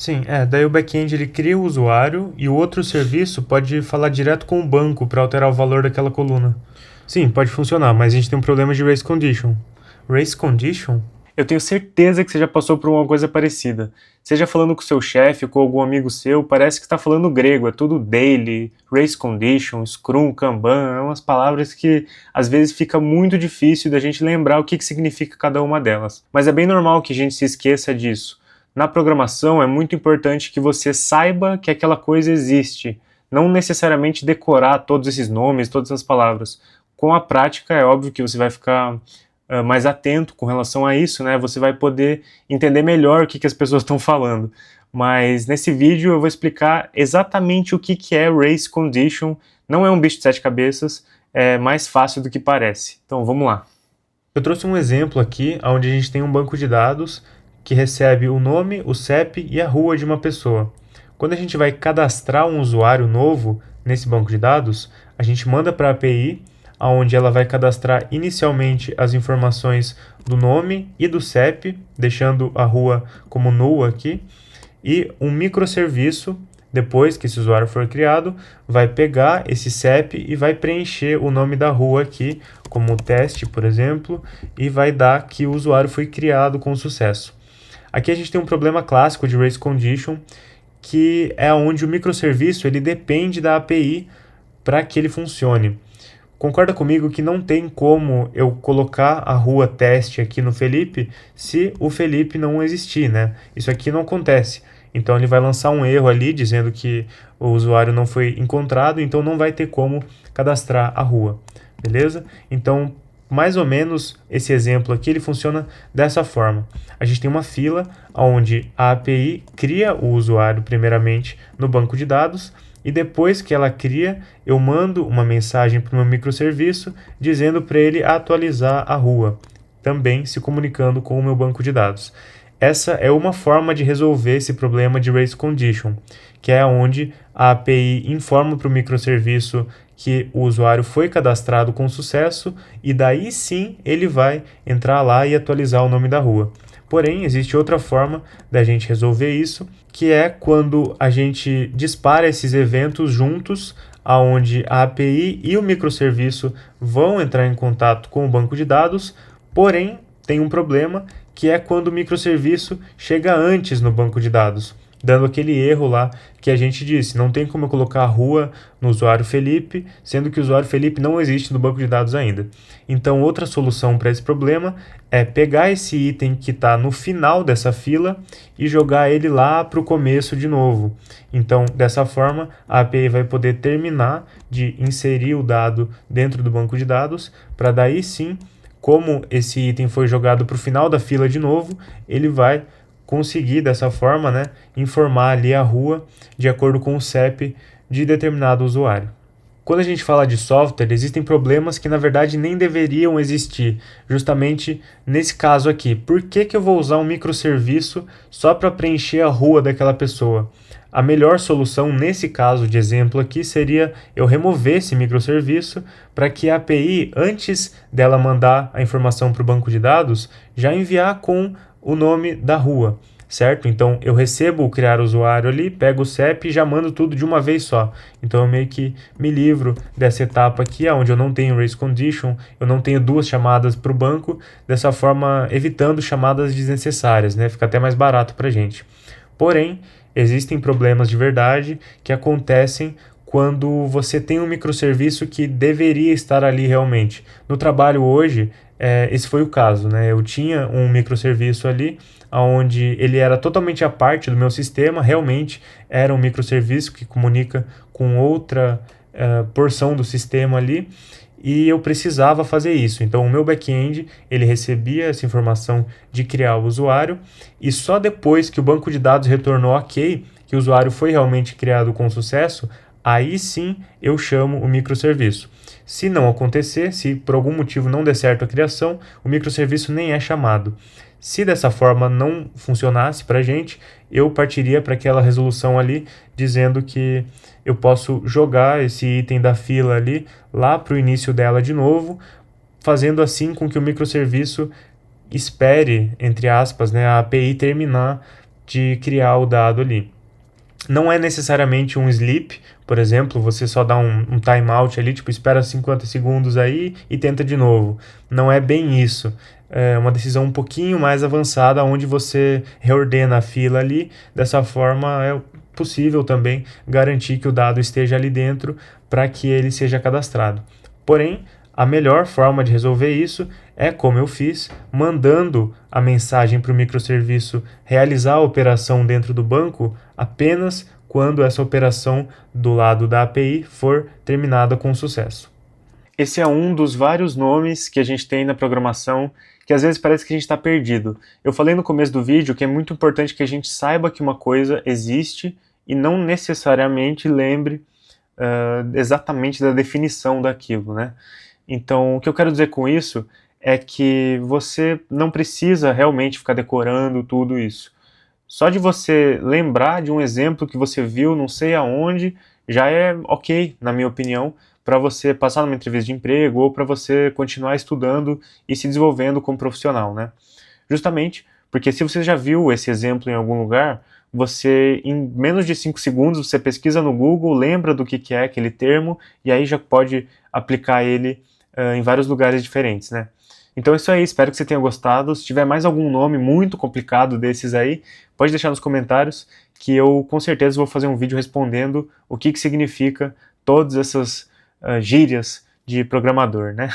Sim, daí o back-end ele cria o usuário e o outro serviço pode falar direto com o banco para alterar o valor daquela coluna. Sim, pode funcionar, mas a gente tem um problema de race condition. Race condition? Eu tenho certeza que você já passou por uma coisa parecida. Seja falando com seu chefe ou com algum amigo seu, parece que está falando grego, é tudo daily, race condition, scrum, kanban, é umas palavras que às vezes fica muito difícil da gente lembrar o que significa cada uma delas. Mas é bem normal que a gente se esqueça disso. Na programação é muito importante que você saiba que aquela coisa existe, não necessariamente decorar todos esses nomes, todas essas palavras. Com a prática é óbvio que você vai ficar mais atento com relação a isso, né? Você vai poder entender melhor o que as pessoas estão falando. Mas nesse vídeo eu vou explicar exatamente o que é Race Condition. Não é um bicho de sete cabeças, é mais fácil do que parece. Então vamos lá. Eu trouxe um exemplo aqui onde a gente tem um banco de dados que recebe o nome, o CEP e a rua de uma pessoa. Quando a gente vai cadastrar um usuário novo nesse banco de dados, a gente manda para a API, onde ela vai cadastrar inicialmente as informações do nome e do CEP, deixando a rua como null aqui, e um microserviço, depois que esse usuário for criado, vai pegar esse CEP e vai preencher o nome da rua aqui, como teste, por exemplo, e vai dar que o usuário foi criado com sucesso. Aqui a gente tem um problema clássico de race condition, que é onde o microserviço ele depende da API para que ele funcione. Concorda comigo que não tem como eu colocar a rua teste aqui no Felipe se o Felipe não existir, né? Isso aqui não acontece. Então ele vai lançar um erro ali dizendo que o usuário não foi encontrado, então não vai ter como cadastrar a rua, beleza? Então, mais ou menos esse exemplo aqui ele funciona dessa forma. A gente tem uma fila onde a API cria o usuário primeiramente no banco de dados e depois que ela cria, eu mando uma mensagem para o meu microserviço dizendo para ele atualizar a rua, também se comunicando com o meu banco de dados. Essa é uma forma de resolver esse problema de race condition, que é onde a API informa para o microserviço que o usuário foi cadastrado com sucesso e daí sim ele vai entrar lá e atualizar o nome da rua. Porém, existe outra forma da gente resolver isso, que é quando a gente dispara esses eventos juntos, aonde a API e o microserviço vão entrar em contato com o banco de dados, porém tem um problema, que é quando o microserviço chega antes no banco de dados, dando aquele erro lá que a gente disse. Não tem como eu colocar a rua no usuário Felipe, sendo que o usuário Felipe não existe no banco de dados ainda. Então, outra solução para esse problema é pegar esse item que está no final dessa fila e jogar ele lá para o começo de novo. Então, dessa forma, a API vai poder terminar de inserir o dado dentro do banco de dados, para daí sim, como esse item foi jogado para o final da fila de novo, ele vai conseguir dessa forma, né, informar ali a rua de acordo com o CEP de determinado usuário. Quando a gente fala de software, existem problemas que na verdade nem deveriam existir, justamente nesse caso aqui. Por que eu vou usar um microserviço só para preencher a rua daquela pessoa? A melhor solução nesse caso de exemplo aqui seria eu remover esse microserviço para que a API, antes dela mandar a informação para o banco de dados, já enviar com o nome da rua, certo? Então eu recebo o criar usuário ali, pego o CEP e já mando tudo de uma vez só. Então eu meio que me livro dessa etapa aqui, onde eu não tenho race condition, eu não tenho duas chamadas para o banco, dessa forma evitando chamadas desnecessárias, né? Fica até mais barato para a gente. Porém, existem problemas de verdade que acontecem quando você tem um microserviço que deveria estar ali realmente. No trabalho hoje, esse foi o caso, né? Eu tinha um microserviço ali, onde ele era totalmente à parte do meu sistema, realmente era um microserviço que comunica com outra porção do sistema ali, e eu precisava fazer isso. Então, o meu back-end ele recebia essa informação de criar o usuário e só depois que o banco de dados retornou ok, que o usuário foi realmente criado com sucesso, aí sim eu chamo o microserviço. Se não acontecer, se por algum motivo não der certo a criação, o microserviço nem é chamado. Se dessa forma não funcionasse para a gente, eu partiria para aquela resolução ali dizendo que eu posso jogar esse item da fila ali lá para o início dela de novo, fazendo assim com que o microserviço espere, entre aspas, né, a API terminar de criar o dado ali. Não é necessariamente um sleep, por exemplo, você só dá um timeout ali, tipo, espera 50 segundos aí e tenta de novo. Não é bem isso. É uma decisão um pouquinho mais avançada, onde você reordena a fila ali. Dessa forma, é possível também garantir que o dado esteja ali dentro para que ele seja cadastrado. Porém, a melhor forma de resolver isso é, como eu fiz, mandando a mensagem para o microserviço realizar a operação dentro do banco apenas quando essa operação do lado da API for terminada com sucesso. Esse é um dos vários nomes que a gente tem na programação que às vezes parece que a gente está perdido. Eu falei no começo do vídeo que é muito importante que a gente saiba que uma coisa existe e não necessariamente lembre exatamente da definição daquilo, né? Então, o que eu quero dizer com isso é que você não precisa realmente ficar decorando tudo isso. Só de você lembrar de um exemplo que você viu não sei aonde, já é ok, na minha opinião, para você passar numa entrevista de emprego ou para você continuar estudando e se desenvolvendo como profissional, né? Justamente porque se você já viu esse exemplo em algum lugar, você, em menos de 5 segundos, você pesquisa no Google, lembra do que é aquele termo e aí já pode aplicar ele em vários lugares diferentes, né? Então é isso aí, espero que você tenha gostado. Se tiver mais algum nome muito complicado desses aí, pode deixar nos comentários que eu com certeza vou fazer um vídeo respondendo o que significa todas essas gírias de programador, né?